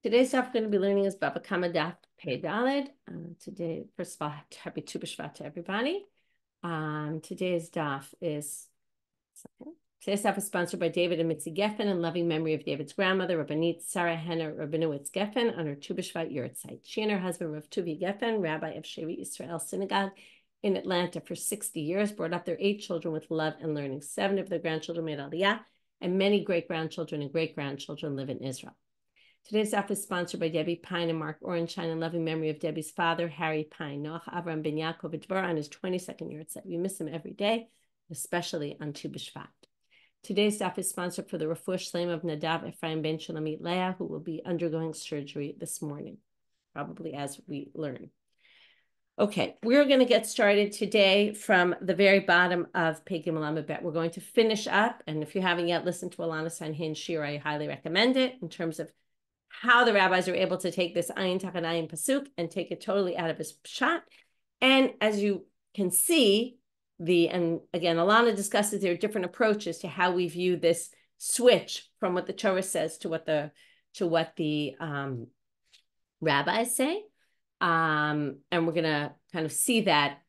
Today's daf we're going to be learning is Bava Kamma daf Pei Daled. Today, first of all, happy Tu B'Shvat to everybody. Today's daf is sponsored by David and Mitzi Geffen in loving memory of David's grandmother, Rabbanit Sarah Henna Rabinowitz Geffen, on her Tu B'Shvat Yurtzeit. She and her husband, Rav Tuvi Geffen, rabbi of Shevi Israel Synagogue in Atlanta for 60 years, brought up their 8 children with love and learning. 7 of their grandchildren made Aliyah, and many great-grandchildren and great-grandchildren live in Israel. Today's daf is sponsored by Debbie Pine and Mark Orenshine in loving memory of Debbie's father, Harry Pine, Noach Avram Ben Yaakov Dvar, on his 22nd year. We miss him every day, especially on Tu B'Shvat. Today's daf is sponsored for the Refuah Shleima of Nadav Ephraim Ben Shulamit Leah, who will be undergoing surgery this morning, probably as we learn. Okay, we're going to get started today from the very bottom of Pei Gimel Amud Bet. We're going to finish up, and if you haven't yet listened to Alana Sanhin Shiur, I highly recommend it in terms of how the rabbis are able to take this ayin tachat ayin pasuk and take it totally out of his pshat. And as you can see, and again, Alana discusses there are different approaches to how we view this switch from what the Torah says to what the rabbis say. And we're gonna kind of see that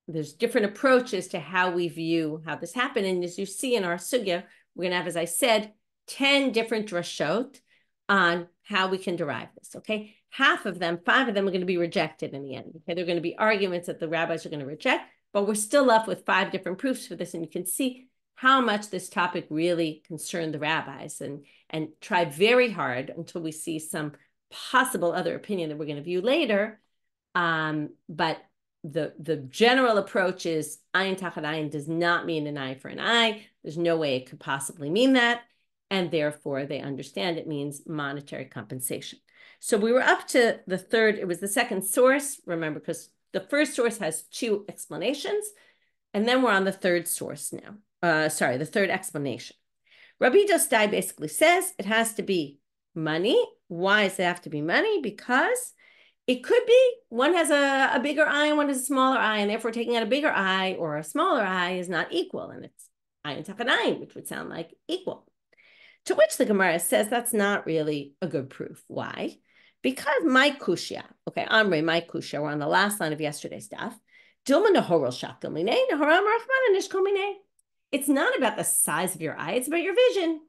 there's different approaches to how we view how this happened. And as you see in our sugya, we're gonna have, as I said, 10 different drashot on how we can derive this, okay? 5 of them are going to be rejected in the end, okay? They're going to be arguments that the rabbis are going to reject, but we're still left with 5 different proofs for this, and you can see how much this topic really concerned the rabbis and tried very hard until we see some possible other opinion that we're going to view later. But the general approach is ayin tachat ayin does not mean an eye for an eye. There's no way it could possibly mean that. And therefore, they understand it means monetary compensation. So we were up to the third, it was the second source, remember, because the first source has 2 explanations, and then we're on the third source now. The third explanation. Rabbi Dostai basically says it has to be money. Why does it have to be money? Because it could be one has a bigger eye and one has a smaller eye, and therefore taking out a bigger eye or a smaller eye is not equal, and it's ayin tachat ayin, which would sound like equal. To which the Gemara says that's not really a good proof. Why? Because my kushya, okay, Amre, my kushya, we're on the last line of yesterday's daf. It's not about the size of your eye, it's about your vision.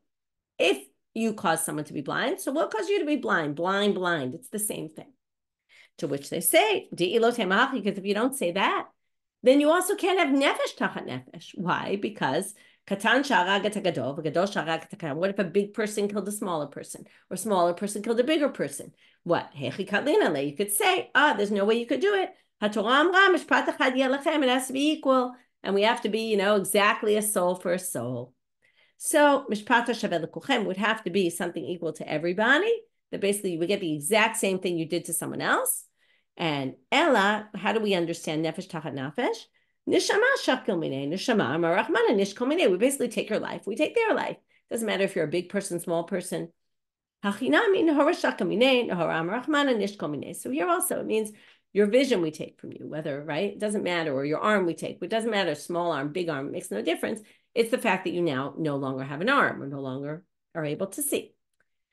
If you cause someone to be blind, so what caused you to be blind? Blind. It's the same thing. To which they say, because if you don't say that, then you also can't have nefesh tachat nefesh. Why? Because what if a big person killed a smaller person, or a smaller person killed a bigger person? What? You could say, there's no way you could do it. It has to be equal, and we have to be, exactly a soul for a soul. So would have to be something equal to everybody, that basically you would get the exact same thing you did to someone else. And Ella, how do we understand nefesh tachat nefesh? Nishama shakil minei, nishama marachmana nishkol minei. We basically take your life. We take their life. Doesn't matter if you're a big person, small person. Hachinami nahora shakil minei, nahora marachmana nishkol minei. So here also it means your vision we take from you, whether, right? It doesn't matter, or your arm we take. It doesn't matter, small arm, big arm, it makes no difference. It's the fact that you now no longer have an arm or no longer are able to see.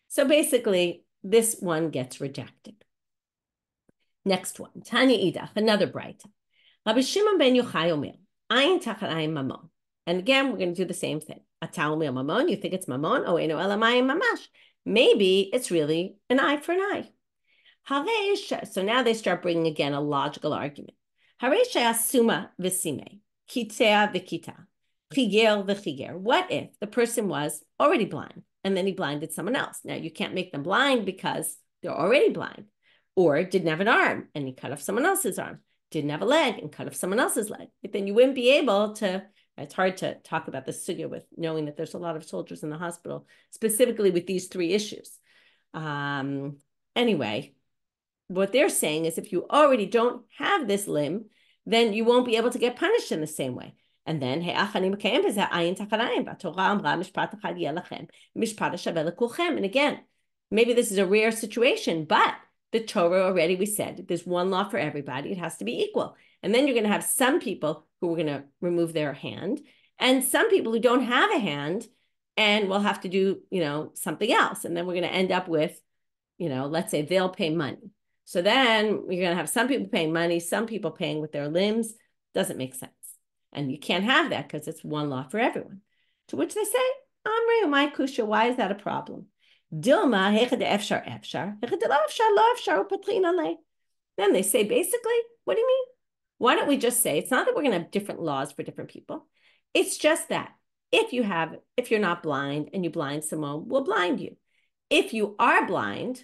So basically, this one gets rejected. Next one, Tanya Idach, another bright. Rabbi Shimon ben Yochai omer, ayin tachat ayin mamon. And again, we're going to do the same thing. Ata omer mamon, you think it's mamon? Oh, eno ela mayim mamash. Maybe it's really an eye for an eye. So now they start bringing again a logical argument. Suma v'sime, kitzea v'kita, chiger v'chiger. What if the person was already blind and then he blinded someone else? Now you can't make them blind because they're already blind, or didn't have an arm and he cut off someone else's arm. Didn't have a leg and cut off someone else's leg. But then you wouldn't be able to, it's hard to talk about this sugya with knowing that there's a lot of soldiers in the hospital, specifically with these 3 issues. Anyway, what they're saying is if you already don't have this limb, then you won't be able to get punished in the same way. And then, and again, maybe this is a rare situation, but the Torah already, we said, there's one law for everybody. It has to be equal. And then you're going to have some people who are going to remove their hand and some people who don't have a hand and will have to do, something else. And then we're going to end up with let's say they'll pay money. So then you're going to have some people paying money, some people paying with their limbs. Doesn't make sense. And you can't have that because it's one law for everyone. To which they say, Amri, my kusha, why is that a problem? Dilma, then they say, basically, what do you mean? Why don't we just say, it's not that we're going to have different laws for different people. It's just that if you're not blind and you blind someone, we'll blind you. If you are blind,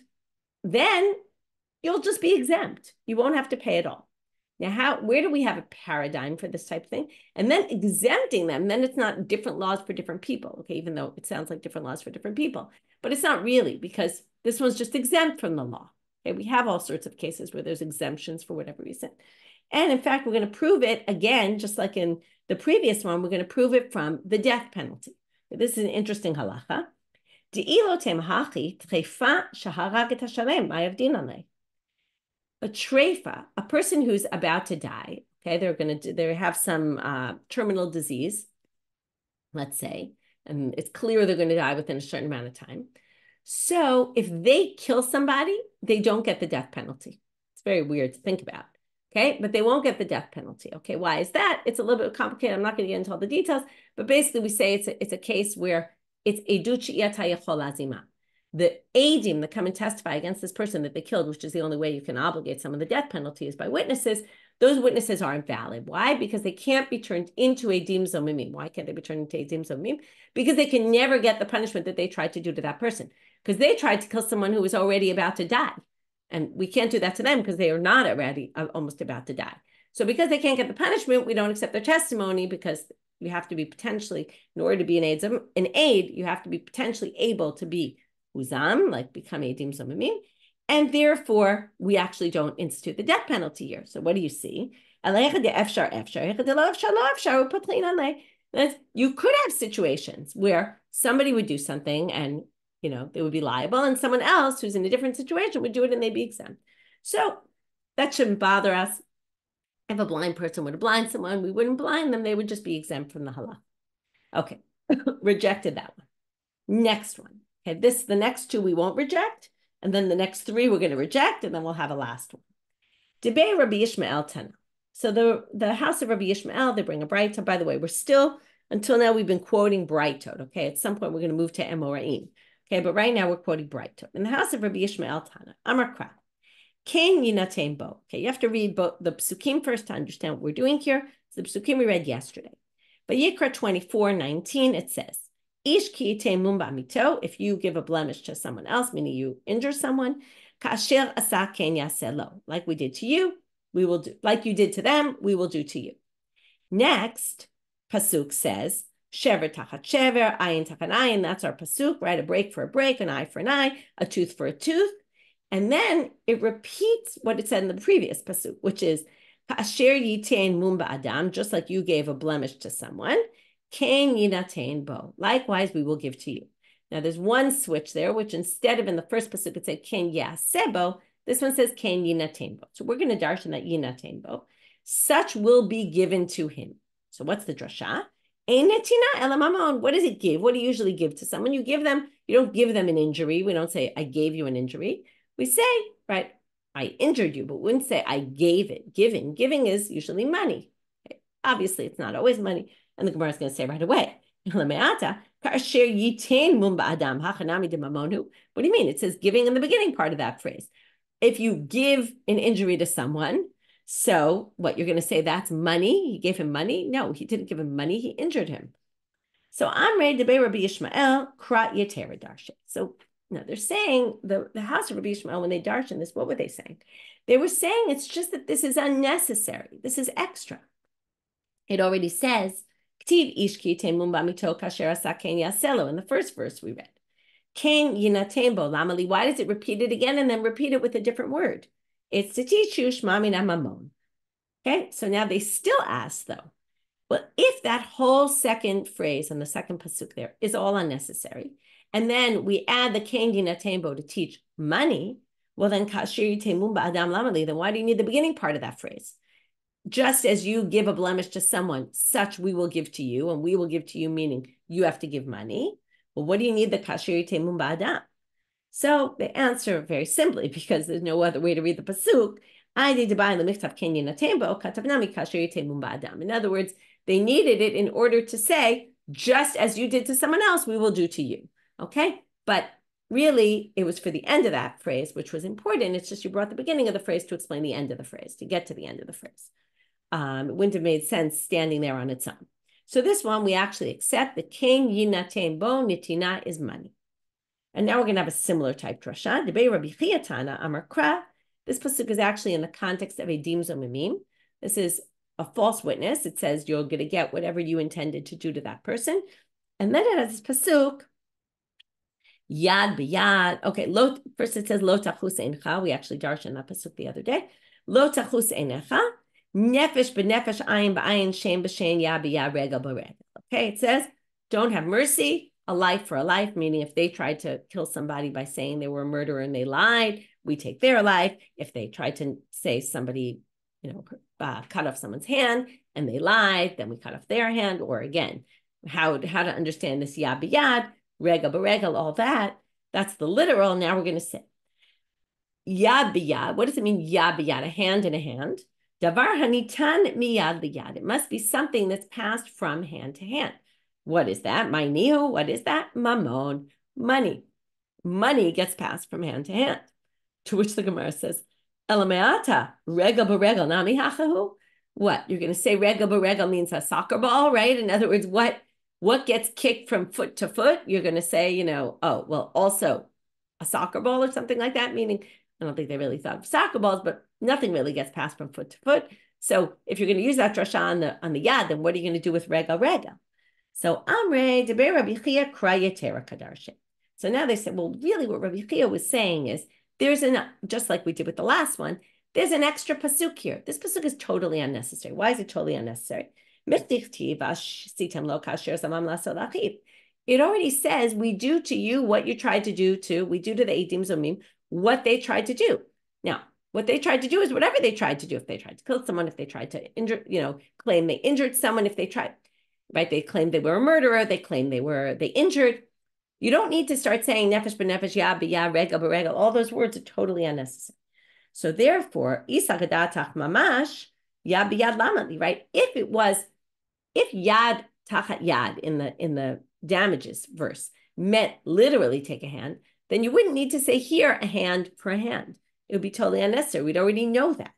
then you'll just be exempt. You won't have to pay at all. Now, where do we have a paradigm for this type of thing? And then exempting them, then it's not different laws for different people, okay, even though it sounds like different laws for different people. But it's not really, because this one's just exempt from the law. Okay, we have all sorts of cases where there's exemptions for whatever reason. And in fact, we're going to prove it again, just like in the previous one, we're going to prove it from the death penalty. This is an interesting halacha. A treifa, a person who's about to die, okay, they have some terminal disease, let's say, and it's clear they're going to die within a certain amount of time. So if they kill somebody, they don't get the death penalty. It's very weird to think about, okay? But they won't get the death penalty, okay? Why is that? It's a little bit complicated. I'm not going to get into all the details, but basically we say it's a case where it's educhi yatayachol azima. The adim that come and testify against this person that they killed, which is the only way you can obligate someone the death penalty is by witnesses, those witnesses aren't valid. Why? Because they can't be turned into edim zomimim. Why can't they be turned into edim zomimim? Because they can never get the punishment that they tried to do to that person. Because they tried to kill someone who was already about to die. And we can't do that to them because they are not already almost about to die. So because they can't get the punishment, we don't accept their testimony because you have to be potentially, in order to be an aid, you have to be potentially able to be uzam, like become edim zomimim, and therefore we actually don't institute the death penalty here. So what do you see? You could have situations where somebody would do something and they would be liable, and someone else who's in a different situation would do it and they'd be exempt. So that shouldn't bother us. If a blind person would blind someone, we wouldn't blind them. They would just be exempt from the halach. Okay, rejected that one. Next one. Okay, the next two we won't reject, and then the next three we're going to reject, and then we'll have a last one. Debay Rabbi Ishmael tana. So the house of Rabbi Ishmael, they bring a bright. By the way, we're still, until now, we've been quoting Brightot. Okay, at some point we're going to move to Emoraim. Okay, but right now we're quoting Brightot. In the house of Rabbi Ishmael tana, Amar Kra, Ken Yinatem Bo. Okay, you have to read both the psukim first to understand what we're doing here. So the psukim we read yesterday. But Yikra 24:19, it says, Ish ki mumba mito, if you give a blemish to someone else, meaning you injure someone, kasher asa ken yaselo, like we did to you, we will do, like you did to them, we will do to you. Next, pasuk says, shever tachat shever, ayin tachat ayin, that's our pasuk, right? A break for a break, an eye for an eye, a tooth for a tooth. And then it repeats what it said in the previous pasuk, which is, kasher yitain mumba adam, just like you gave a blemish to someone, Ken yinatain bo. Likewise, we will give to you. Now, there's one switch there, which instead of in the first pasuk it said Ken yasebo, this one says Ken yinatain bo. So we're going to darshan that yinatain bo. Such will be given to him. So what's the drasha? Enetina elamamon. What does it give? What do you usually give to someone? You don't give them an injury. We don't say, I gave you an injury. We say, right, I injured you, but we wouldn't say, I gave it. Giving is usually money. Okay. Obviously, it's not always money. And the Gemara is going to say right away, what do you mean? It says giving in the beginning part of that phrase. If you give an injury to someone, so what, you're going to say that's money? He gave him money? No, he didn't give him money. He injured him. So Amrei Debei Rabbi Ishmael Krat Yetera Darshan. So now they're saying the house of Rabbi Ishmael, when they darshan this, what were they saying? They were saying it's just that this is unnecessary. This is extra. It already says, in the first verse we read. Why does it repeat it again and then repeat it with a different word? It's to teach you shmamina mamon. Okay, so now they still ask though, well, if that whole second phrase on the second pasuk there is all unnecessary, and then we add the ken yinatembo to teach money, well then then why do you need the beginning part of that phrase? Just as you give a blemish to someone, such we will give to you, and we will give to you, meaning you have to give money. Well, what do you need the kasher temum ba'adam? So they answer very simply because there's no other way to read the pasuk. In other words, they needed it in order to say, just as you did to someone else, we will do to you. Okay? But really, it was for the end of that phrase, which was important. It's just you brought the beginning of the phrase to explain the end of the phrase, to get to the end of the phrase. It wouldn't have made sense standing there on its own. So this one, we actually accept the king yinatem bo nitina is money. And now we're going to have a similar type drasha. Debei Rabbi Eliezer tana amar kra. This pasuk is actually in the context of a dim zomimim. This is a false witness. It says you're going to get whatever you intended to do to that person. And then it has this pasuk, yad b'yad. Okay, first it says lo tachus eincha. We actually darshan that pasuk the other day. Lo tachus einecha. Nefesh b'nefesh, ayin b'ayin, shem b'shem, yad b'yad, regel b'regel. Okay, it says don't have mercy, a life for a life, meaning if they tried to kill somebody by saying they were a murderer and they lied, we take their life. If they tried to say somebody, cut off someone's hand and they lied, then we cut off their hand. Or again, how to understand this yad b'yad, regel b'regel, all that. That's the literal. Now we're going to say yad b'yad. What does it mean, yad b'yad? A hand in a hand. Davar hanitan miyad b'yad. It must be something that's passed from hand to hand. What is that? Ma'nihu. What is that? Mamon. Money. Money gets passed from hand to hand. To which the Gemara says, Elameata, regel b'regel, nami hachahu. What? You're going to say regel b'regel means a soccer ball, right? In other words, what gets kicked from foot to foot? You're going to say, also a soccer ball or something like that, meaning I don't think they really thought of soccer balls, but nothing really gets passed from foot to foot. So if you're going to use that drasha on the yad, then what are you going to do with regel? So Amre deber Rabbi Eliezer krayetera kadarshe. So now they said, well, really what Rabbi Eliezer was saying is just like we did with the last one, there's an extra pasuk here. This pasuk is totally unnecessary. Why is it totally unnecessary? It already says we do to you what you tried to do we do to the Eidim Zomim what they tried to do. Now, what they tried to do is whatever they tried to do. If they tried to kill someone, if they tried to injure, claim they injured someone, if they tried, right? They claimed they were a murderer. They claimed they injured. You don't need to start saying nefesh b'nefesh, yad b'yad, regel b'regel. All those words are totally unnecessary. So therefore, isagadata mamash yad b'yad lamali, right? If yad tachat yad in the damages verse meant literally take a hand, then you wouldn't need to say here a hand for a hand. It would be totally unnecessary. We'd already know that.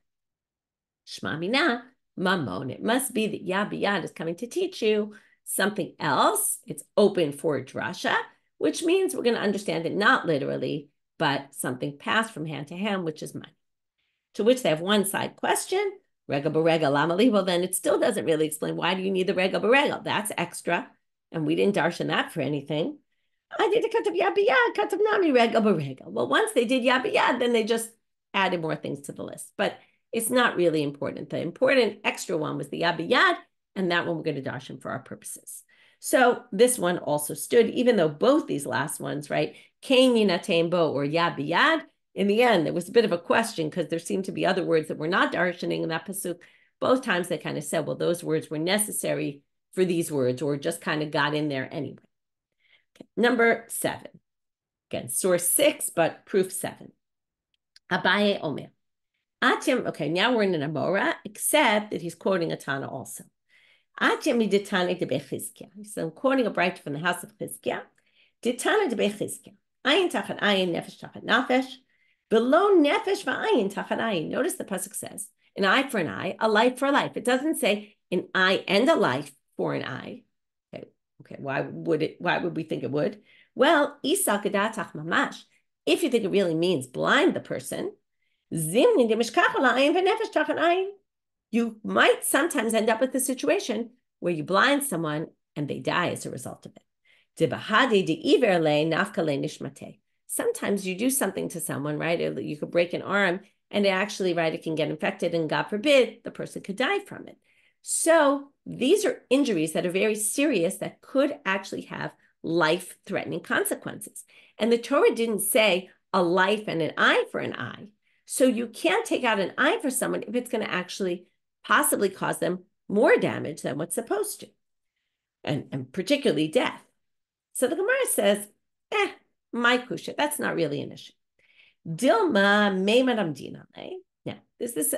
Shma mina mamon. It must be that yad b'yad is coming to teach you something else. It's open for drasha, which means we're going to understand it not literally, but something passed from hand to hand, which is money. To which they have one side question, regel b'regel lamali. Well, then it still doesn't really explain why do you need the regel b'regel. That's extra, and we didn't darshan that for anything. I did a katav yad b'yad, katav nami regel b'regel. Well, once they did yad b'yad, then they just added more things to the list. But it's not really important. The important extra one was the yad b'yad, and that one we're going to darshan for our purposes. So this one also stood, even though both these last ones, right, kain yinatem bo or yad b'yad, in the end, there was a bit of a question because there seemed to be other words that were not darshaning in that pasuk. Both times they kind of said, well, those words were necessary for these words or just kind of got in there anyway. Okay. Number 7. Again, source 6, but proof 7. Abaye Omer. Okay, now we're in an Amora, except that he's quoting a Tana also. So I'm quoting a bright from the house of Chizkiah. Tana de Bechizkiah. Ayin tachat ayin, nefesh tachat nefesh. Below nefesh v'ayin tachat ayin. Notice the pasuk says an eye for an eye, a life for a life. It doesn't say an eye and a life for an eye. Okay. Why would we think it would? Well, isa kedatach mamash. If you think it really means blind the person, zimni de mishkachol ayin v'nefesh tachat ayin. You might sometimes end up with a situation where you blind someone and they die as a result of it. Sometimes you do something to someone, right? You could break an arm and it can get infected and God forbid, the person could die from it. So these are injuries that are very serious that could actually have life-threatening consequences. And the Torah didn't say a life and an eye for an eye. So you can't take out an eye for someone if it's going to actually possibly cause them more damage than what's supposed to, and particularly death. So the Gemara says, my kusha. That's not really an issue. Dilma meimadam dina. Now, there's this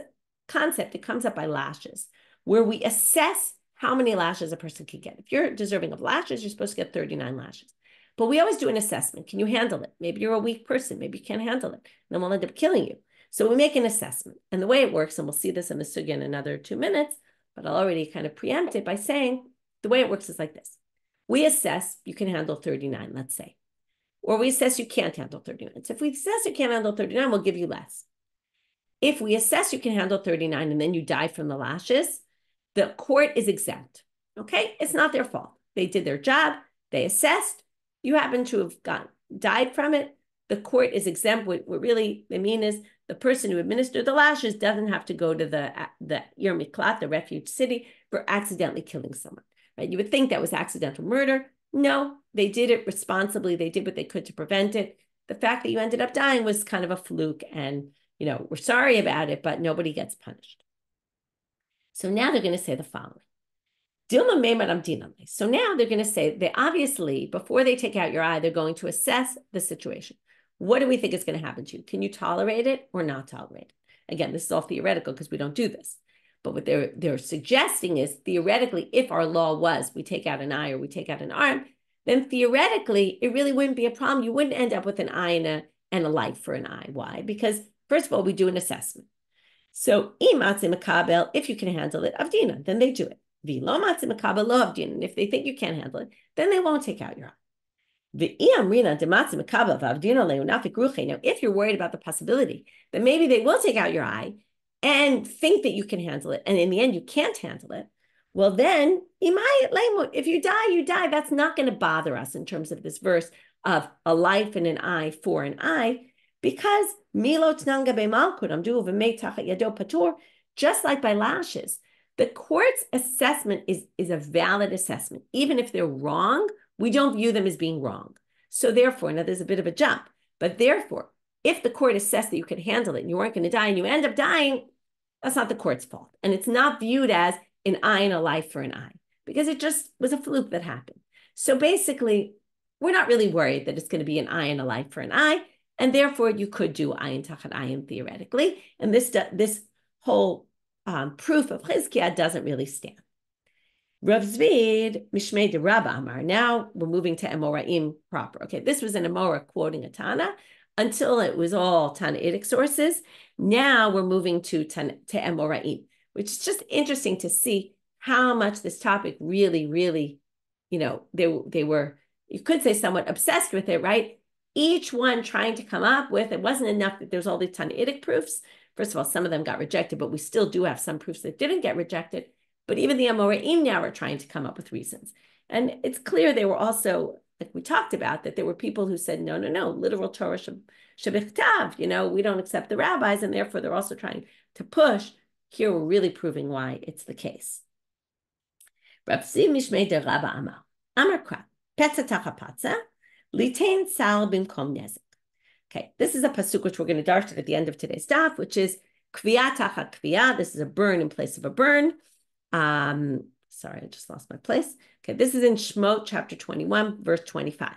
concept that comes up by lashes, where we assess how many lashes a person can get. If you're deserving of lashes, you're supposed to get 39 lashes. But we always do an assessment. Can you handle it? Maybe you're a weak person. Maybe you can't handle it. Then we'll end up killing you. So we make an assessment. And the way it works, and we'll see this in the sugya in another 2 minutes, but I'll already kind of preempt it by saying the way it works is like this. We assess you can handle 39, let's say. Or we assess you can't handle 39. So if we assess you can't handle 39, we'll give you less. If we assess you can handle 39 and then you die from the lashes, the court is exempt. Okay? It's not their fault. They did their job. They assessed. You happen to have died from it. The court is exempt. What really they mean is the person who administered the lashes doesn't have to go to the Yomi, the refuge city, for accidentally killing someone. Right? You would think that was accidental murder. No, they did it responsibly. They did what they could to prevent it. The fact that you ended up dying was kind of a fluke, and we're sorry about it, but nobody gets punished. So now they're going to say the following. So now they're going to say, they obviously, before they take out your eye, they're going to assess the situation. What do we think is going to happen to you? Can you tolerate it or not tolerate it? Again, this is all theoretical because we don't do this. But what they're suggesting is, theoretically, if our law was we take out an eye or we take out an arm, then theoretically, it really wouldn't be a problem. You wouldn't end up with an eye and a life for an eye. Why? Because first of all, we do an assessment. So, if you can handle it, avdina, then they do it. And if they think you can't handle it, then they won't take out your eye. Now, if you're worried about the possibility that maybe they will take out your eye and think that you can handle it, and in the end you can't handle it, well then, if you die, you die. That's not going to bother us in terms of this verse of a life and an eye for an eye, because just like by lashes, the court's assessment is a valid assessment. Even if they're wrong, we don't view them as being wrong. So therefore, now there's a bit of a jump, but therefore, if the court assessed that you could handle it and you weren't going to die and you end up dying, that's not the court's fault. And it's not viewed as an eye and a life for an eye, because it just was a fluke that happened. So basically, we're not really worried that it's going to be an eye and a life for an eye, and therefore you could do ayin tachat ayin theoretically. And this whole proof of Chizkiah doesn't really stand. Rav Zvid, Mishmei de Rabba Amar. Now we're moving to Amoraim proper. Okay, this was an Amora quoting a Tana until it was all Tanaitic sources. Now we're moving to Amoraim, which is just interesting to see how much this topic really, they were, you could say, somewhat obsessed with it, right? Each one trying to come up with, it wasn't enough that there's all these Tanaitic proofs. First of all, some of them got rejected, but we still do have some proofs that didn't get rejected. But even the Amoraim now are trying to come up with reasons. And it's clear they were also, like we talked about, that there were people who said, no, literal Torah shebichtav, we don't accept the rabbis, and therefore they're also trying to push. Here we're really proving why it's the case. Rav Zvi Mishmei de Rabba Amar. Amar Kra, Petza Tachapatza, Litain Sal Bimkom Nezek. Okay, this is a pasuk which we're going to darshan at the end of today's daf, which is Kviyah Tachat Kviyah. This is a burn in place of a burn. Sorry, I just lost my place. Okay, this is in Shmot chapter 21, verse 25.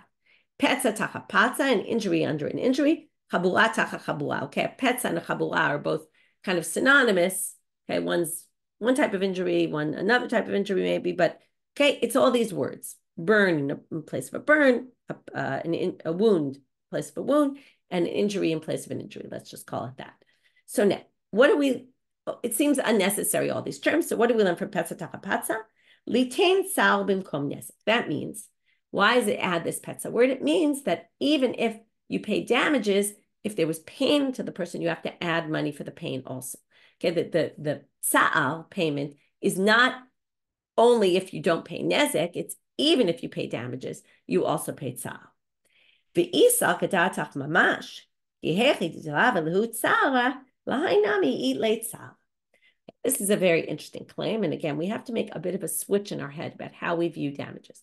Petza Tachat Patza, an injury under an injury. Chabura Tachat Chabura. Okay, Petza and Chabura are both kind of synonymous. Okay, one's one type of injury, one another type of injury maybe, but okay, it's all these words. Burn in place of a burn, a wound in place of a wound, and an injury in place of an injury. Let's just call it that. So now, it seems unnecessary, all these terms. So what do we learn from Petza Tachapatza? Litain sal bimkom nezek. That means, why does it add this Petza word? It means that even if you pay damages, if there was pain to the person, you have to add money for the pain also. Okay, the tzaar payment is not only if you don't pay nezek, it's even if you pay damages, you also pay tzaar. V'isa kadatach mamash, yehechi d'tarav lehu tzara, lahainami eat late tzara. This is a very interesting claim. And again, we have to make a bit of a switch in our head about how we view damages.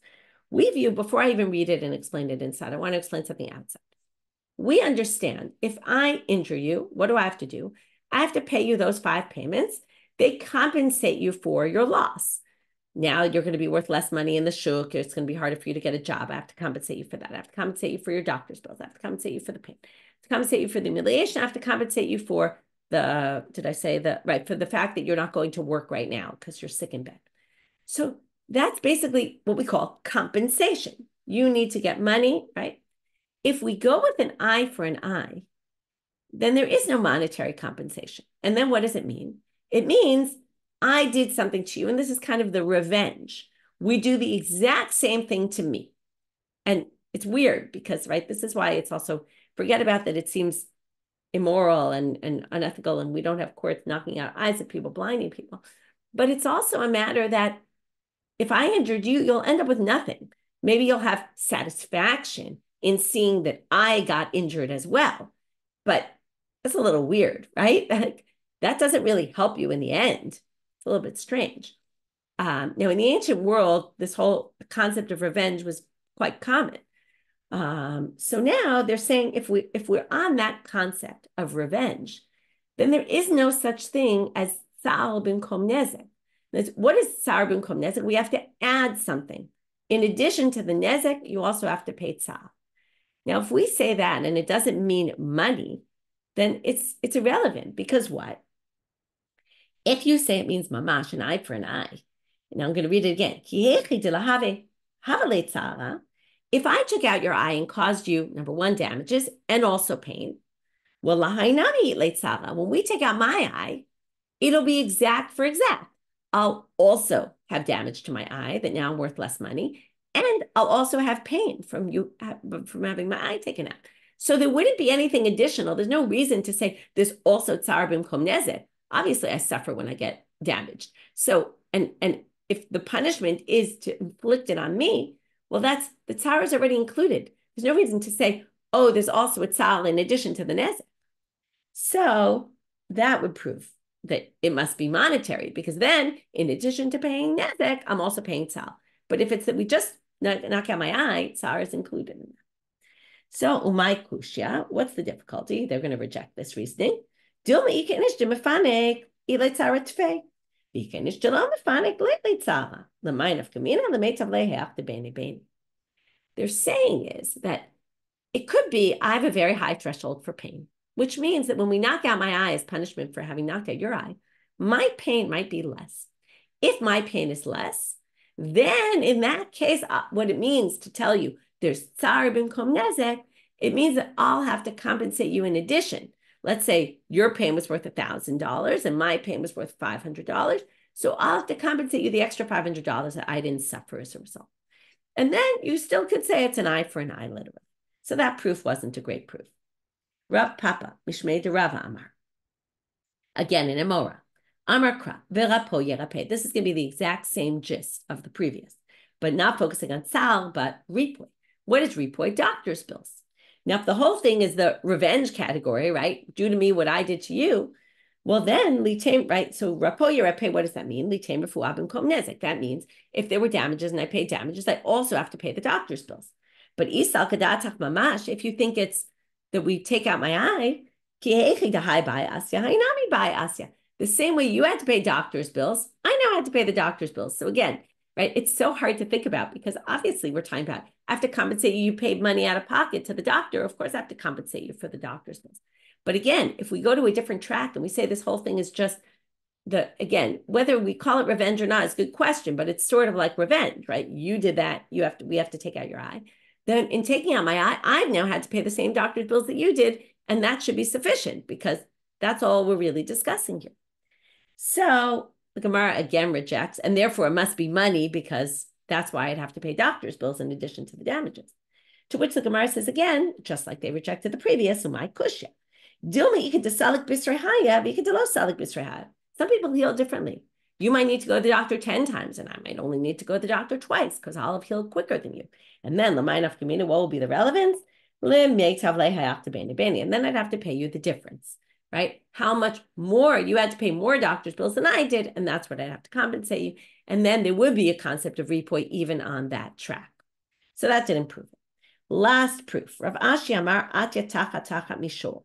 We view, before I even read it and explain it inside, I want to explain something outside. We understand if I injure you, what do I have to do? I have to pay you those 5 payments. They compensate you for your loss. Now you're going to be worth less money in the shuk. It's going to be harder for you to get a job. I have to compensate you for that. I have to compensate you for your doctor's bills. I have to compensate you for the pain. I have to compensate you for the humiliation. I have to compensate you for for the fact that you're not going to work right now because you're sick in bed. So that's basically what we call compensation. You need to get money, right? If we go with an eye for an eye, then there is no monetary compensation. And then what does it mean? It means I did something to you, and this is kind of the revenge. We do the exact same thing to me. And it's weird because, right, this is why it's also, forget about that it seems immoral and unethical, and we don't have courts knocking out eyes at people, blinding people. But it's also a matter that if I injured you, you'll end up with nothing. Maybe you'll have satisfaction in seeing that I got injured as well. But that's a little weird, right? That doesn't really help you in the end. It's a little bit strange. Now, in the ancient world, this whole concept of revenge was quite common. So now they're saying if we're on that concept of revenge, then there is no such thing as tzaar b'mkom nezek. What is tzaar b'mkom nezek? We have to add something. In addition to the nezek, you also have to pay tzaar. Now, if we say that and it doesn't mean money, then it's irrelevant because what? If you say it means mamash, an eye for an eye, and I'm going to read it again. If I took out your eye and caused you, number one, damages and also pain, well, when we take out my eye, it'll be exact for exact. I'll also have damage to my eye that now I'm worth less money, and I'll also have pain from having my eye taken out. So there wouldn't be anything additional. There's no reason to say there's also tzaar b'mkom nezek. Obviously, I suffer when I get damaged. So, and if the punishment is to inflict it on me, well, the tzaar is already included. There's no reason to say, oh, there's also a tzaar in addition to the nezek. So that would prove that it must be monetary, because then, in addition to paying nezek, I'm also paying tzaar. But if it's that we just knock out my eye, tzaar is included in that. So, umay kushya, what's the difficulty? They're going to reject this reasoning. They're saying is that it could be I have a very high threshold for pain, which means that when we knock out my eye as punishment for having knocked out your eye, my pain might be less. If my pain is less, then in that case, what it means to tell you there's tzaar b'mkom nezek, it means that I'll have to compensate you in addition. Let's say your pain was worth $1,000 and my pain was worth $500. So I'll have to compensate you the extra $500 that I didn't suffer as a result. And then you still could say it's an eye for an eye, literally. So that proof wasn't a great proof. Rav Papa, Mishmei de Rava Amar. Again, in Amora. Amar Kra, Verapo Yerape. This is going to be the exact same gist of the previous, but not focusing on tzaar, but ripoy. What is ripoy? Doctor's bills. Now, if the whole thing is the revenge category, right? Do to me what I did to you. Well, then, right? So, rapo yerape, what does that mean? Litem refuah b'mkom nezek. That means if there were damages and I paid damages, I also have to pay the doctor's bills. But isal kadatach mamash, if you think it's that we take out my eye, the same way you had to pay doctor's bills, I now had to pay the doctor's bills. So again, right? It's so hard to think about because obviously we're talking about, I have to compensate you. You paid money out of pocket to the doctor. Of course, I have to compensate you for the doctor's bills. But again, if we go to a different track and we say this whole thing is just again, whether we call it revenge or not is a good question, but it's sort of like revenge, right? You did that. We have to take out your eye. Then in taking out my eye, I've now had to pay the same doctor's bills that you did. And that should be sufficient because that's all we're really discussing here. So the Gemara again rejects, and therefore it must be money because that's why I'd have to pay doctor's bills in addition to the damages. To which the Gemara says again, just like they rejected the previous, umay kushya. Some people heal differently. You might need to go to the doctor 10 times, and I might only need to go to the doctor twice because I'll have healed quicker than you. And then, what will be the relevance? And then I'd have to pay you the difference, right? How much more you had to pay more doctor's bills than I did, and that's what I'd have to compensate you. And then there would be a concept of ripoy even on that track. So that didn't prove it. Last proof. Rav Ashi Amar Atya Tacha Tacha Mishol.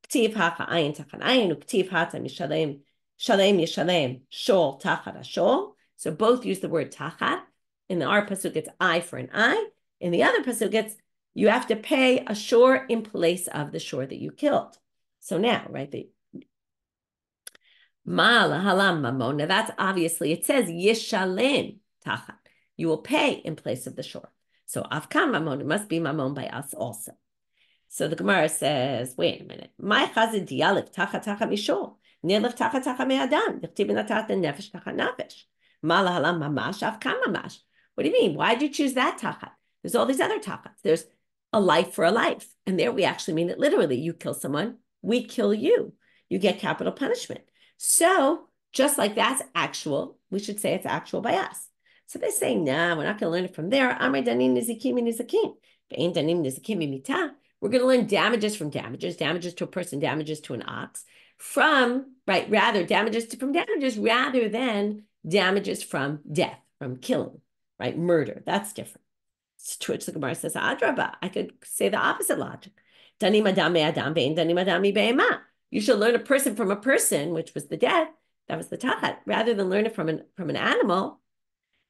Ktiv Hacha Ayin Tachan Ayin Uktiv Hata Mishalem Shalem Yishalem Shol Tachat Shol So both use the word tachat. In our pasuk, it's eye for an eye. In the other pasuk, it's you have to pay a shore in place of the shore that you killed. So now, right, now that's obviously, it says yishalem tachat. You will pay in place of the shore. So afkan mamon, it must be mamon by us also. So the Gemara says, wait a minute. My chazid dialif tachat tachat mishor. Nilif tachat tachat me'adam. Dichtib natat nefesh tachat nefesh. Mala halam mamash afkan mamash. What do you mean? Why did you choose that tachat? There's all these other tachats. There's a life for a life. And there we actually mean it literally. You kill someone, we kill you. You get capital punishment. So just like that's actual, we should say it's actual by us. So they say, nah, we're not going to learn it from there. Amar danim nizikim nizakim. Ve'ein danim nizakim mimita. We're going to learn damages from damages to a person, damages to an ox, from damages rather than damages from death, from killing, right? Murder. That's different. To which the Gemara says, Adraba, I could say the opposite logic. Danim adam me'adam ve'ein danim adam mi'be'ema. You should learn a person from a person, which was the death, that was the tachat, rather than learn it from an animal.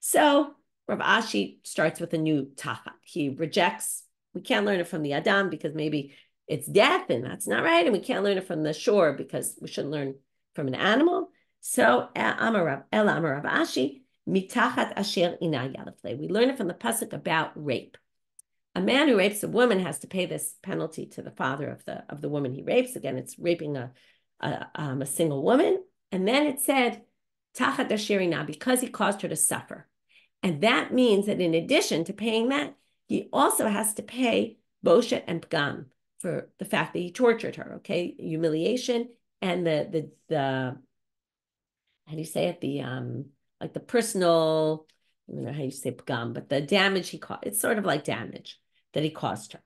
So Rav Ashi starts with a new tachat. He rejects, we can't learn it from the Adam because maybe it's death and that's not right. And we can't learn it from the shore because we shouldn't learn from an animal. So Amar Rav Ashi, mitachat asher ina yalafle. We learn it from the pasuk about rape. A man who rapes a woman has to pay this penalty to the father of the woman he rapes. Again, it's raping a single woman. And then it said, tachat asher ina, because he caused her to suffer. And that means that in addition to paying that, he also has to pay boshet and pgam for the fact that he tortured her, okay? Humiliation and the how do you say it? Like the personal, I don't know how you say pgam, but the damage he caused, it's sort of like damage that he caused her.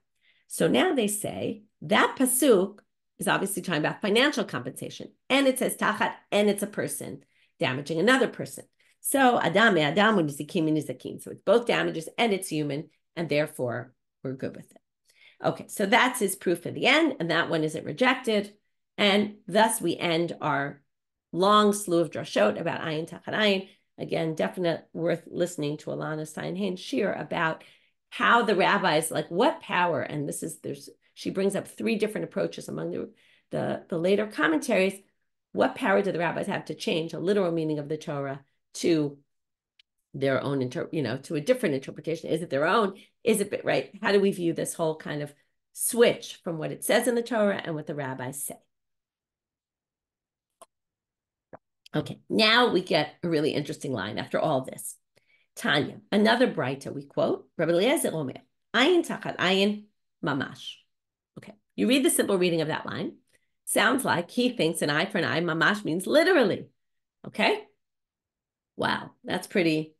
So now they say that pasuk is obviously talking about financial compensation. And it says tachat, and it's a person damaging another person. So Adam nizikim nizakim. So it's both damages and it's human, and therefore we're good with it. Okay, so that's his proof at the end, and that one isn't rejected. And thus we end our long slew of drashot about ayin tachat ayin. Again, definitely worth listening to Alana Steinhain's shiur about how the rabbis, like what power, and she brings up three different approaches among the later commentaries. What power do the rabbis have to change a literal meaning of the Torah to their own, to a different interpretation? Is it their own? Is it right? How do we view this whole kind of switch from what it says in the Torah and what the rabbis say? Okay, now we get a really interesting line after all this. Tanya, another Braita we quote, Rabbi Eliezer Omer, ayin tachat ayin mamash. Okay, you read the simple reading of that line. Sounds like he thinks an eye for an eye, mamash means literally. Okay? Wow, that's pretty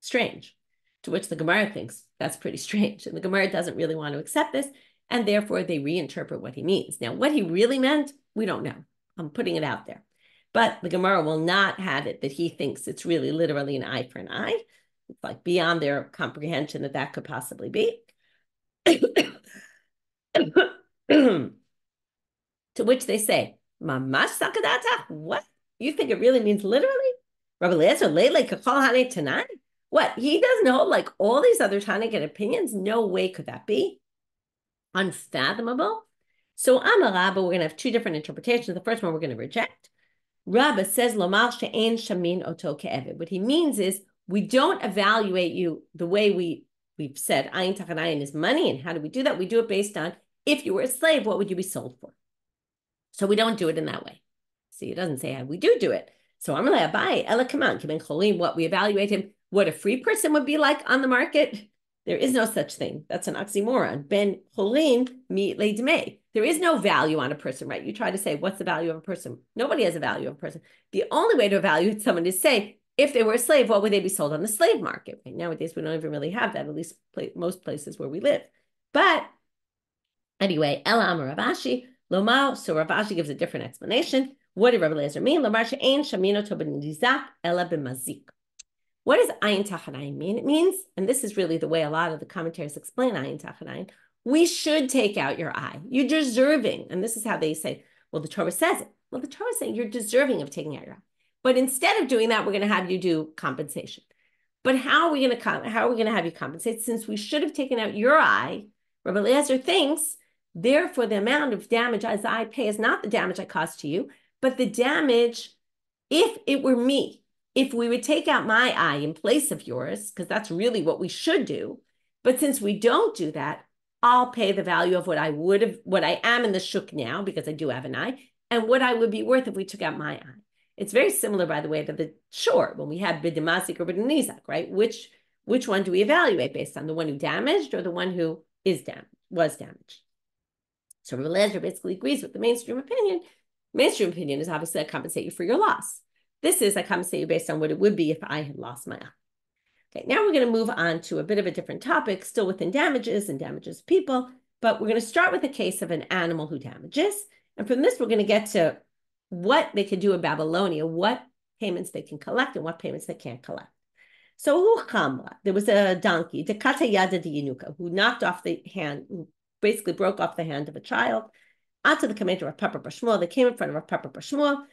strange. To which the Gemara thinks that's pretty strange. And the Gemara doesn't really want to accept this, and therefore they reinterpret what he means. Now, what he really meant, we don't know. I'm putting it out there. But the Gemara will not have it that he thinks it's really literally an eye for an eye. It's like beyond their comprehension that could possibly be. To which they say, Mamash sakadata? What? You think it really means literally? Rabbi Eliezer lele kachal hane tana? What? He doesn't hold like all these other Tanakh opinions? No way could that be. Unfathomable. So Amarabba, we're going to have two different interpretations. The first one we're going to reject. Rabba says, Lomar she'en shamin oto ke'eved. What he means is, we don't evaluate you the way we've said, ayin tachat ayin is money. And how do we do that? We do it based on, if you were a slave, what would you be sold for? So we don't do it in that way. See, it doesn't say how we do it. So I'm going to buy Ela Kaman, Kiben Cholim, what we evaluate him, what a free person would be like on the market. There is no such thing. That's an oxymoron. Ben Cholim mi leidmei. There is no value on a person, right? You try to say, what's the value of a person? Nobody has a value of a person. The only way to evaluate someone is say, if they were a slave, what would they be sold on the slave market? Right? Nowadays, we don't even really have that, at least most places where we live. But anyway, Ela Amar Rav Ashi, Lomar, so Rav Ashi gives a different explanation. What did Rabbi Eliezer mean? Lomar she'ein shamino to b'nizak ela b'mazik. What does ayin tachat ayin mean? It means, and this is really the way a lot of the commentaries explain ayin tachat ayin, we should take out your eye. You're deserving. And this is how they say, well, the Torah says it. Well, the Torah is saying you're deserving of taking out your eye. But instead of doing that, we're going to have you do compensation. But how are we going to have you compensate? Since we should have taken out your eye, Rabbi Eliezer thinks, therefore, the amount of damage as I pay is not the damage I caused to you, but the damage, if it were me, if we would take out my eye in place of yours, because that's really what we should do. But since we don't do that, I'll pay the value of what I am in the shuk now, because I do have an eye, and what I would be worth if we took out my eye. It's very similar, by the way, to the shiur when we had b'demasik or b'denizak, right? Which one do we evaluate based on, the one who damaged or the one who was damaged? So Rabbi Eliezer basically agrees with the mainstream opinion. Mainstream opinion is obviously I compensate you for your loss. This is I compensate you based on what it would be if I had lost my eye. Okay, now we're going to move on to a bit of a different topic, still within damages and damages of people, but we're going to start with a case of an animal who damages. And from this, we're going to get to what they can do in Babylonia, what payments they can collect and what payments they can't collect. So Kamma, there was a donkey, who knocked off the hand, who basically broke off the hand of a child. Onto the commander of Farber Shmuel, they came in front of Farber Shmuel.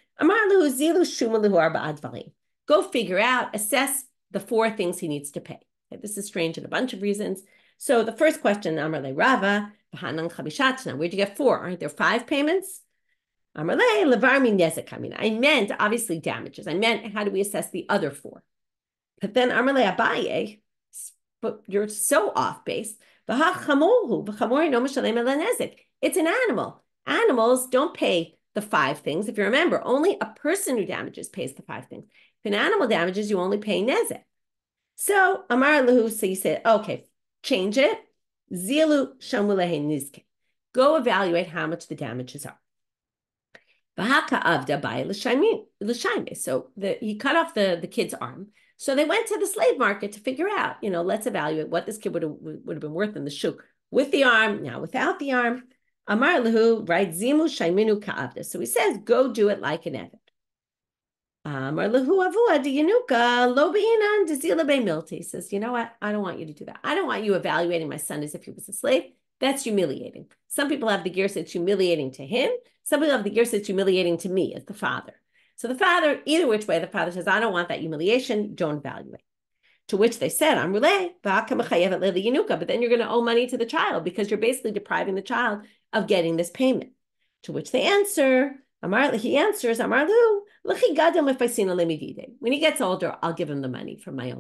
Go figure out, assess the 4 things he needs to pay. Okay, this is strange in a bunch of reasons. So the first question, Amar le Rava, where'd you get 4? Aren't there 5 payments? I meant obviously damages. I meant how do we assess the other 4? But then Amar le Abaye, but you're so off base. It's an animal. Animals don't pay the 5 things. If you remember, only a person who damages pays the 5 things. If an animal damages, you only pay nezek. So Amar Lahu, so you said, okay, change it. Zilu shamulehe nizke. Go evaluate how much the damages are. So he cut off the kid's arm. So they went to the slave market to figure out, let's evaluate what this kid would have been worth in the shuk with the arm, now without the arm. Amar Lahu, right? Zimu shaiminu ka'avda. So he says, go do it like an eved. Amar Lahu avua diyanuka lo beinan dezila beimilti. He says, you know what? I don't want you to do that. I don't want you evaluating my son as if he was a slave. That's humiliating. Some people have the gear it's humiliating to him. Some people have the gear it's humiliating to me as the father. So the father, either which way, the father says, I don't want that humiliation. Don't evaluate. To which they said, Amruleh, but then you're going to owe money to the child because you're basically depriving the child of getting this payment. To which they answer, he answers, Amarlu, when he gets older, I'll give him the money from my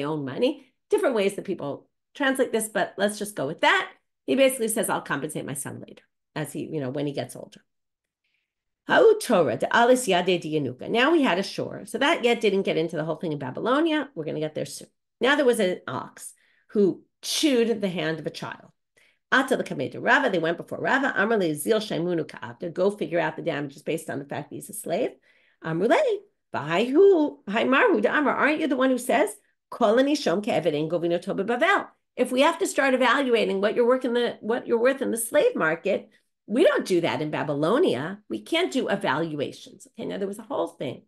own money. Different ways that people translate this, but let's just go with that. He basically says, I'll compensate my son later, as when he gets older. Now we had a shiur. So that yet didn't get into the whole thing in Babylonia. We're going to get there soon. Now there was an ox who chewed the hand of a child. Rava, they went before Rava. Go figure out the damages based on the fact that he's a slave. Aren't you the one who says, if we have to start evaluating what you're worth in the slave market, we don't do that in Babylonia. We can't do evaluations. Okay, now there was a whole thing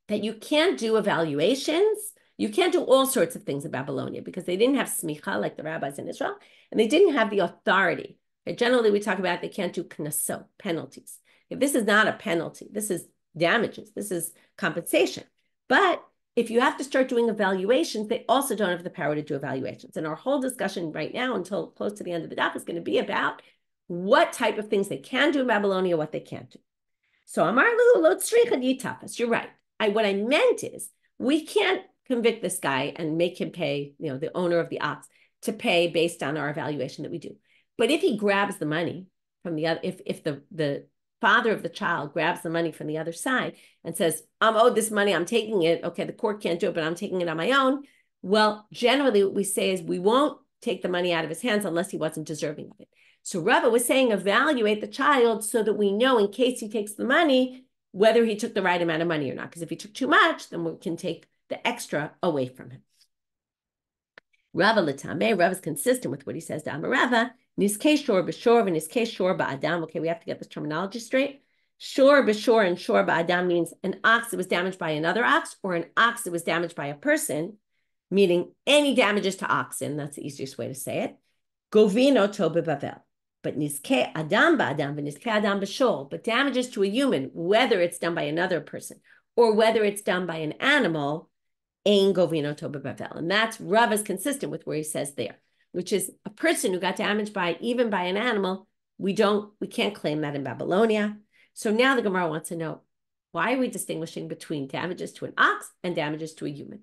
that you can't do evaluations. You can't do all sorts of things in Babylonia because they didn't have smicha like the rabbis in Israel, and they didn't have the authority. Okay, generally, we talk about they can't do knesot, penalties. If this is not a penalty, this is damages. This is compensation. But if you have to start doing evaluations, they also don't have the power to do evaluations. And our whole discussion right now until close to the end of the daf is going to be about what type of things they can do in Babylonia, what they can't do. So Amar Lu lo tzricha yitafas. You're right. What I meant is we can't convict this guy and make him pay, the owner of the ox, to pay based on our evaluation that we do. But if he grabs the money from the other, if the father of the child grabs the money from the other side and says, I'm owed this money, I'm taking it. Okay, the court can't do it, but I'm taking it on my own. Well, generally what we say is we won't take the money out of his hands unless he wasn't deserving of it. So Rabba was saying, evaluate the child so that we know in case he takes the money, whether he took the right amount of money or not. Because if he took too much, then we can take the extra away from him. Rava l'tameh, Rava is consistent with what he says to Amarava. Niskei shor b'shor v'niskei shor ba'adam. Okay, we have to get this terminology straight. Shor b'shor and shor ba'adam means an ox that was damaged by another ox or an ox that was damaged by a person, meaning any damages to oxen. That's the easiest way to say it. Govino to bebavel. But niskei adam ba'adam v'niskei adam b'shor. But damages to a human, whether it's done by another person or whether it's done by an animal, ein govino toba bavel. And that's Rav is consistent with where he says there, which is a person who got damaged even by an animal. We can't claim that in Babylonia. So now the Gemara wants to know, why are we distinguishing between damages to an ox and damages to a human?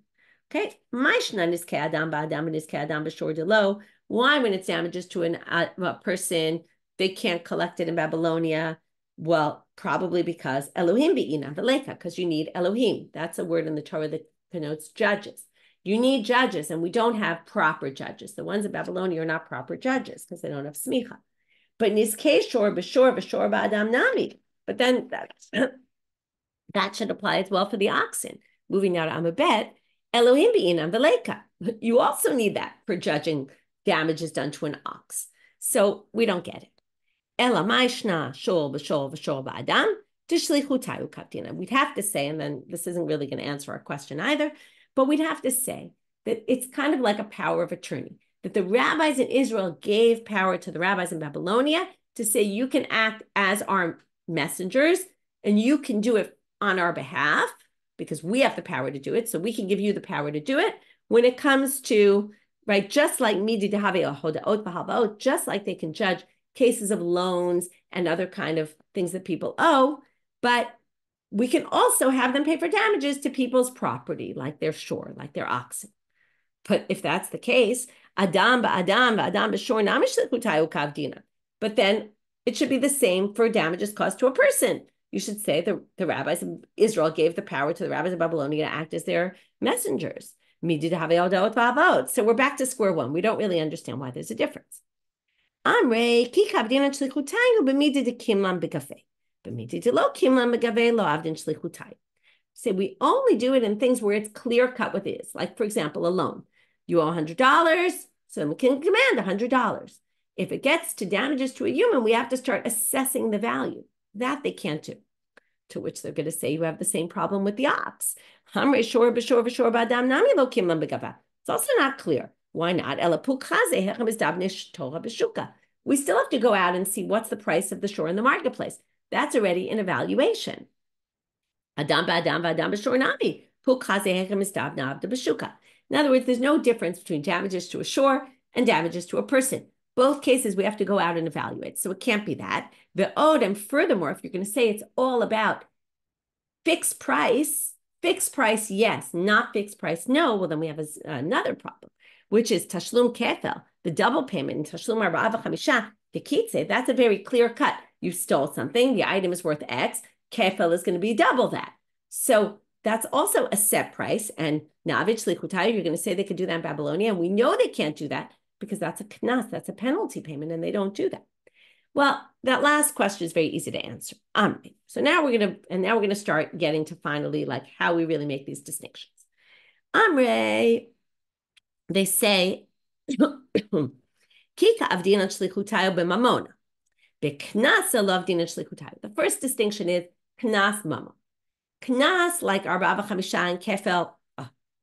Okay, Mishna is ke'adam ba'adam and is ke'adam b'shor delo. Why, when it's damages to a person, they can't collect it in Babylonia? Well, probably because Elohim be'ina v'leka, because you need Elohim. That's a word in the Torah that connotes judges. You need judges, and we don't have proper judges. The ones in Babylonia are not proper judges because they don't have smicha. But niskei shor b'shor ba'adam nami. But then that should apply as well for the oxen. Moving now to Amabet, Elohim be'inam v'leka. You also need that for judging damages done to an ox. So we don't get it. Ela ma'ishna shol v'shol ba'adam tishlichu tayu kaptina. We'd have to say, and then this isn't really going to answer our question either, but we'd have to say that it's kind of like a power of attorney, that the rabbis in Israel gave power to the rabbis in Babylonia to say, you can act as our messengers and you can do it on our behalf because we have the power to do it. So we can give you the power to do it when it comes to, right, just like midi dehavi hodaot b'halvaot, just like they can judge cases of loans and other kind of things that people owe, but we can also have them pay for damages to people's property, like their shore, like their oxen. But if that's the case, adam b'shor namish l'chutayu kavdina. But then it should be the same for damages caused to a person. You should say the rabbis of Israel gave the power to the rabbis of Babylonia to act as their messengers. So we're back to square one. We don't really understand why there's a difference. Say we only do it in things where it's clear cut what it is. Like, for example, a loan. You owe $100, someone can command $100. If it gets to damages to a human, we have to start assessing the value. That they can't do. To which they're going to say you have the same problem with the ox. It's also not clear. Why not? We still have to go out and see what's the price of the shore in the marketplace. That's already an evaluation. In other words, there's no difference between damages to a shore and damages to a person. Both cases, we have to go out and evaluate. So it can't be that. And furthermore, if you're going to say it's all about fixed price, yes, not fixed price, no, well, then we have another problem, which is tashlum kefel, the double payment, and tashlum arba v'chamisha, the kitze, that's a very clear cut. You stole something, the item is worth X, kefel is going to be double that. So that's also a set price. And navich likutayu, you're going to say they could do that in Babylonia, and we know they can't do that because that's a knas, that's a penalty payment, and they don't do that. Well, that last question is very easy to answer. So now we're gonna start getting to finally like how we really make these distinctions. They say Kika avdina shlichutayu b'mamona. B'knas alav dina shlichutayu. The first distinction is knas mamon. Knas, like arba v'chamisha and kefel,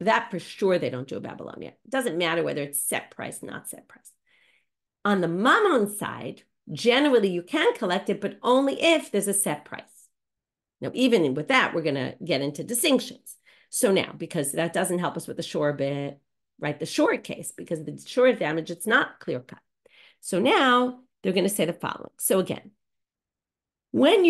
that for sure they don't do in Babylonia. It doesn't matter whether it's set price, not set price. On the mamon side, generally you can collect it, but only if there's a set price. Now, even with that, we're going to get into distinctions. So now, because that doesn't help us with the shore bit, right? The shore case, because the shore damage, it's not clear cut. So now they're going to say the following. So again, when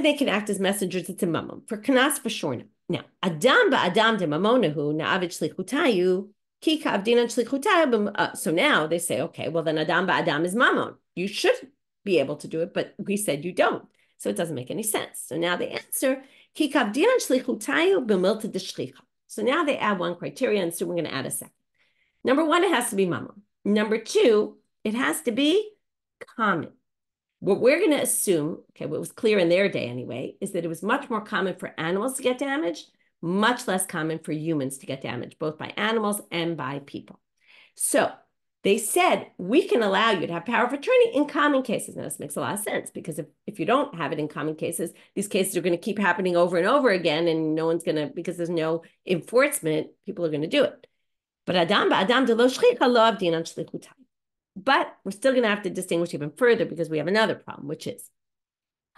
they can act as messengers, it's a mamon. For knas for shore. Now, adam ba'adam de mamonahu na'avid shlichutayu ki ka'avdinan shlichutayu. So now they say, okay, well then adam ba'adam is mamon. You should be able to do it, but we said you don't. So it doesn't make any sense. So now they answer ki ka'avdinan shlichutayu b'milta d'shlicha. So now they add one criteria, and so we're going to add a second. Number one, it has to be mamon. Number two, it has to be common. What we're going to assume, okay, what was clear in their day anyway, is that it was much more common for animals to get damaged, much less common for humans to get damaged, both by animals and by people. So they said, we can allow you to have power of attorney in common cases. Now, this makes a lot of sense, because if you don't have it in common cases, these cases are going to keep happening over and over again, and no one's going to, because there's no enforcement, people are going to do it. But adam de lo shlicha lo avdinan shlichutai. But we're still going to have to distinguish even further, because we have another problem, which is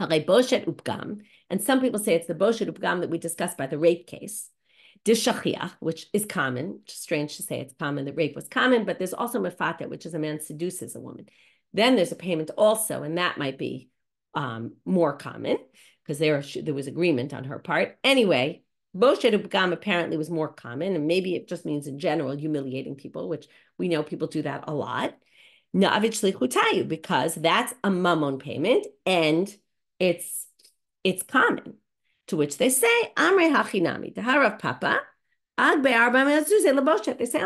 Hare boshet upgam. And some people say it's the boshet upgam that we discussed by the rape case. Dishachiach, which is common. Strange to say it's common that rape was common, but there's also mefata, which is a man seduces a woman. Then there's a payment also, and that might be more common because there was agreement on her part. Anyway, boshet upgam apparently was more common, and maybe it just means in general humiliating people, which we know people do that a lot. Na'avit shlichutayu, because that's a mammon payment, and it's common. To which they say, Amre hachinami, the Rav Papa, ag be'arba mezuzah leboshet. They say,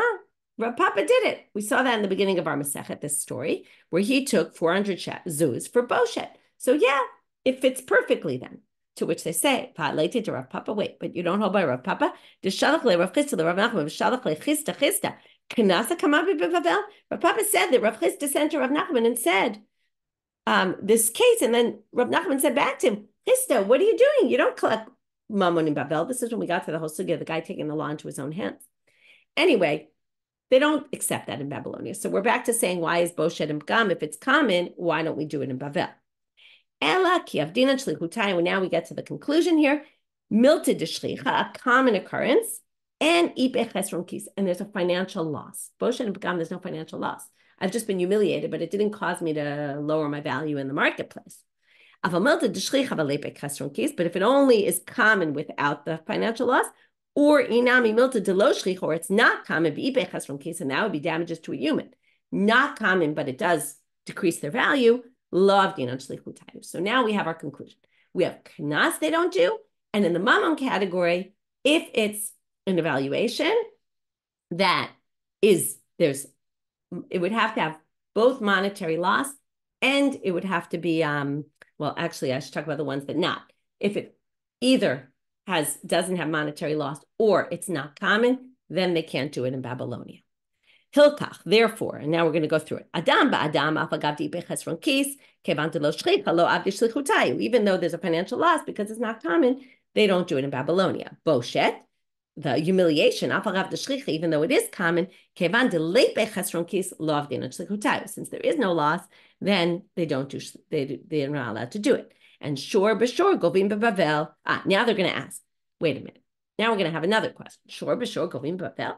Rav Papa did it. We saw that in the beginning of our Masechet, this story, where he took 400 zuz for boshet. So yeah, it fits perfectly then. To which they say, Pa'aleiti to Rav Papa, wait, but you don't hold by Rav Papa? Deshalach le Rav Chisda le Rav Nachman, deshalach le Chisda Chisda. Knasa Kamma b'Bavel. Rav Papa said that Rav Chisda sent to Rav Nachman and said, this case, and then Rav Nachman said back to him, Chisda, what are you doing? You don't collect mammon in Babel. This is when we got to the whole sugya, the guy taking the law into his own hands. Anyway, they don't accept that in Babylonia. So we're back to saying, why is boshet and pgam? If it's common, why don't we do it in Babel? Ela ki avdinan shlichutai. Now we get to the conclusion here. Milta d'shlicha, a common occurrence, and ipe chesron kis, and there's a financial loss. Boshet and pgam, there's no financial loss. I've just been humiliated, but it didn't cause me to lower my value in the marketplace. But if it only is common without the financial loss, or inami milta deloshlich, or it's not common, and that would be damages to a human. Not common, but it does decrease their value. So now we have our conclusion. We have knas they don't do, and in the mammon category, if it's an evaluation, that is it would have to have both monetary loss, and it would have to be well, actually, I should talk about the ones that not. If it either doesn't have monetary loss or it's not common, then they can't do it in Babylonia. Hilkach, therefore, and now we're going to go through it. Adam ba'adam afagavdi bechesron kis kevan lo shchita lo avdi shlichutayu. Even though there's a financial loss because it's not common, they don't do it in Babylonia. Boshet, the humiliation, even though it is common, since there is no loss, then they're not allowed to do it. And sure, b'shor, govim b'bavel. Now they're going to ask, wait a minute. Now we're going to have another question. Sure, b'shor, govim b'bavel.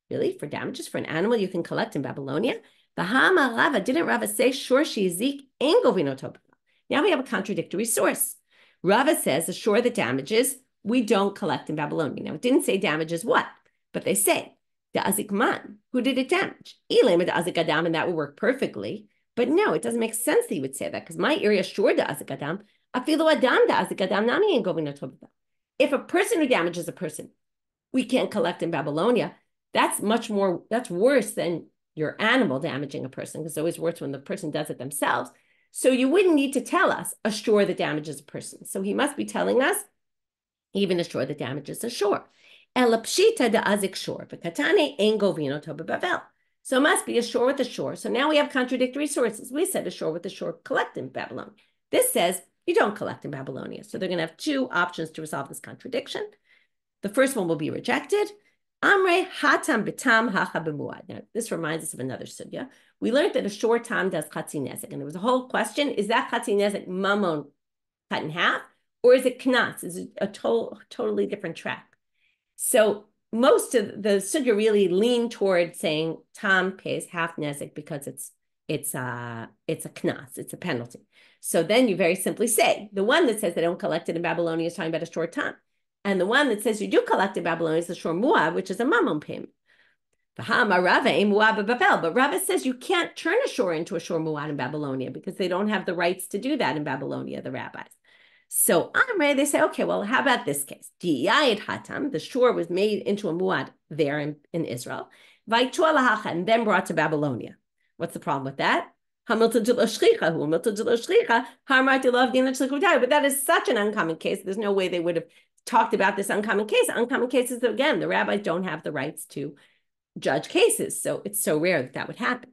Really? For damages for an animal you can collect in Babylonia? Bahama Rava, didn't Rava say, sure, shezik, ain't govino tobel? Now we have a contradictory source. Rava says, the sure the damages we don't collect in Babylonia. Now, it didn't say damages what, but they say, the azik man, who did it damage? Elam the azik adam, and that would work perfectly. But no, it doesn't make sense that you would say that, because my area sure the azik adam, afilu adam the azik adam, nami ain't going to. If a person who damages a person, we can't collect in Babylonia, that's worse than your animal damaging a person, because it's always worse when the person does it themselves. So you wouldn't need to tell us a shore that damages a person. So he must be telling us even a shore that damages a shore. Elapshita de azik shore, v'katane ein govino to b'bavel. So it must be a shore with a shore. So now we have contradictory sources. We said a shore with a shore collect in Babylon. This says you don't collect in Babylonia. So they're going to have two options to resolve this contradiction. The first one will be rejected. Amre hatam bitam hacha b'muad. Now, this reminds us of another sugya. We learned that a shore tam does chatzi nezek, and there was a whole question: is that chatzi nezek mammon cut in half, or is it knas? Is it a totally different track? So most of the sugya really lean toward saying tam pays half nezek because it's a knas, it's a penalty. So then you very simply say the one that says they don't collect it in Babylonia is talking about a shore tam. And the one that says you do collect in Babylonia is the shor muad, which is a mammon payment. But Rava says you can't turn a shor into a shor muad in Babylonia because they don't have the rights to do that in Babylonia, the rabbis. So Amre, they say, okay, well, how about this case? The shor was made into a muad there in Israel, and then brought to Babylonia. What's the problem with that? But that is such an uncommon case. There's no way they would have talked about this uncommon case. Uncommon cases, again, the rabbis don't have the rights to judge cases. So it's so rare that would happen.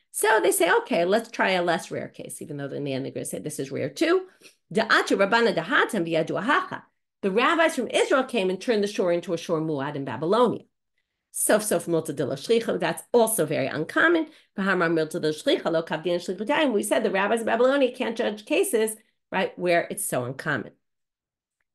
So they say, okay, let's try a less rare case, even though in the end they're going to say this is rare too. The rabbis from Israel came and turned the shore into a shor muad in Babylonia. That's also very uncommon. We said the rabbis of Babylonia can't judge cases right? Where it's so uncommon.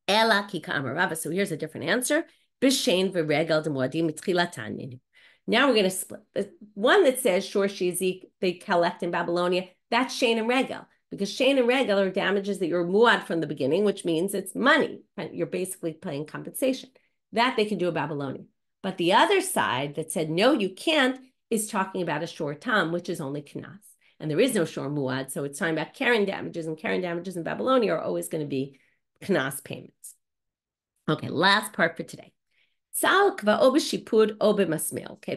Ela ki ka'amar Rava. So here's a different answer. B'shein v'regel d'moadim mitchilatan. Now we're going to split. The one that says shor shizik they collect in Babylonia, that's shein and regel, because shein and regel are damages that you're muad from the beginning, which means it's money. Right? You're basically paying compensation. That they can do in Babylonia. But the other side that said no, you can't, is talking about a shor tam, which is only knas. And there is no shor muad, so it's talking about carrying damages, and carrying damages in Babylonia are always going to be knas payments. Okay, last part for today. Okay,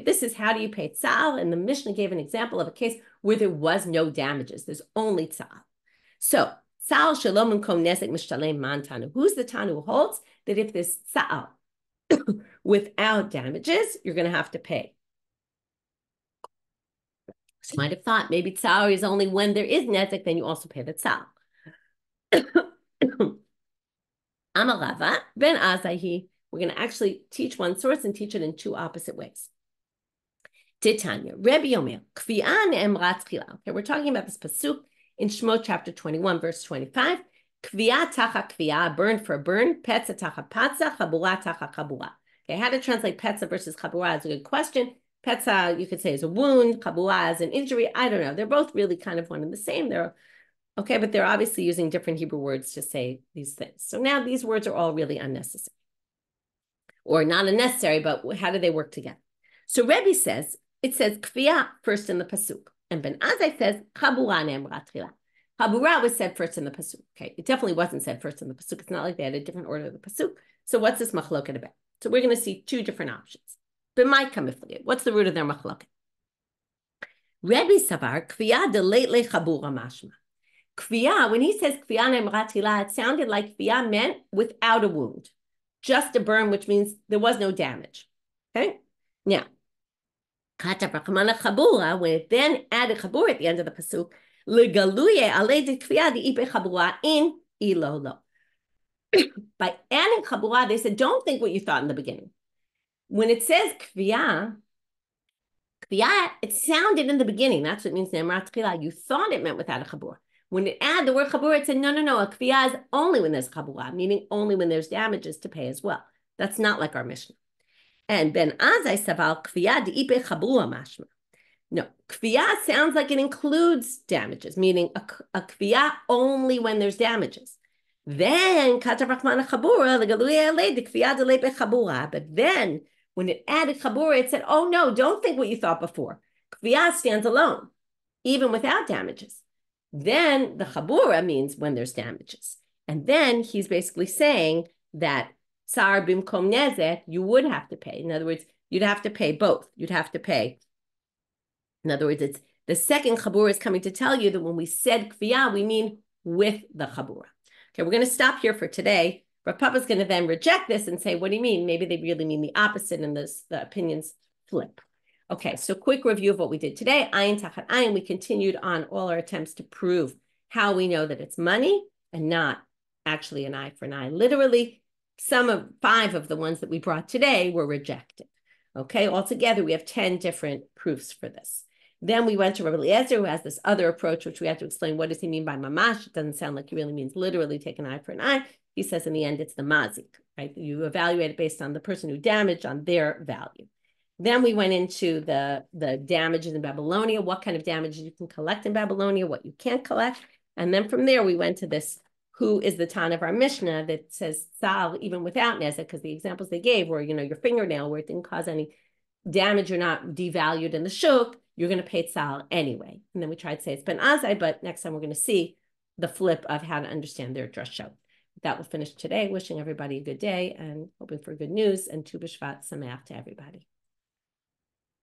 this is how do you pay tzaar, and the Mishna gave an example of a case where there was no damages. There's only tzaar. So, tzaar shalom umkom nezek mishtalem man tana. Who's the tana who holds that if there's tzaar without damages, you're going to have to pay? So you might have thought maybe tzaar is only when there is nezek, then you also pay the tzaar. Amarava ben azahi. We're going to actually teach one source and teach it in two opposite ways. Titania, Rabbi Eliezer, kvi'an emrat chila. Okay, we're talking about this pasuk in Shemot chapter 21, verse 25. Kvi'a tacha kvi'a, burn for a burn. Petza tacha patza, chabura tacha chabura. Okay, how to translate petza versus chabura is a good question. Petza, you could say, is a wound. Chabura is an injury. I don't know. They're both really kind of one and the same. They're okay, but they're obviously using different Hebrew words to say these things. So now these words are all really unnecessary. Or not unnecessary, but how do they work together? So Rebbe says, it says kviya first in the pasuk. And Ben Azai says, chabura ne'emra tchila. Chabura was said first in the pasuk. Okay, it definitely wasn't said first in the pasuk. It's not like they had a different order of the pasuk. So what's this machloket about? So we're going to see two different options. B'mai kamifligit. What's the root of their machloket? Rebbe savar kviya de leitle chabura mashma. Kviya, when he says kviya ne'emra tchila, it sounded like kviya meant without a wound. Just a burn, which means there was no damage. Okay? Now, when it then added chabura at the end of the pasuk, by adding chabura, they said, don't think what you thought in the beginning. When it says kviya, it sounded in the beginning, that's what it means, you thought it meant without a chabura. When it added the word chabura, it said, no, a kviya is only when there's chabura, meaning only when there's damages to pay as well. That's not like our Mishna. And Ben Azai saval kviya de'ipe chabura mashma. No, kviya sounds like it includes damages, meaning a kviya only when there's damages. Then katav rachmana chabura legaluya alei de kviya de'ipe chabura. But then when it added chabura, it said, oh no, don't think what you thought before. Kviya stands alone, even without damages. Then the chabura means when there's damages. And then he's basically saying that tzaar bimkom nezek, you would have to pay. In other words, you'd have to pay both. You'd have to pay. In other words, it's the second chabura is coming to tell you that when we said kviya, we mean with the chabura. Okay, we're going to stop here for today. Rav Papa's going to then reject this and say, what do you mean? Maybe they really mean the opposite and the opinions flip. Okay, so quick review of what we did today. Ayin tachat ayin, we continued on all our attempts to prove how we know that it's money and not actually an eye for an eye. Literally, 5 of the ones that we brought today were rejected. Okay, altogether, we have 10 different proofs for this. Then we went to Rabbi Eliezer, who has this other approach, which we have to explain. What does he mean by mamash? It doesn't sound like he really means literally take an eye for an eye. He says in the end, it's the mazik, right? You evaluate it based on the person who damaged, on their value. Then we went into the damages in Babylonia, what kind of damages you can collect in Babylonia, what you can't collect. And then from there, we went to this, who is the tana of our Mishna that says tzaar even without nezek, because the examples they gave were, your fingernail where it didn't cause any damage, you're not devalued in the shuk, you're going to pay tzaar anyway. And then we tried to say it's ben azai, but next time we're going to see the flip of how to understand their drasha. That will finish today. Wishing everybody a good day and hoping for good news, and Tu B'Shvat Sameach to everybody.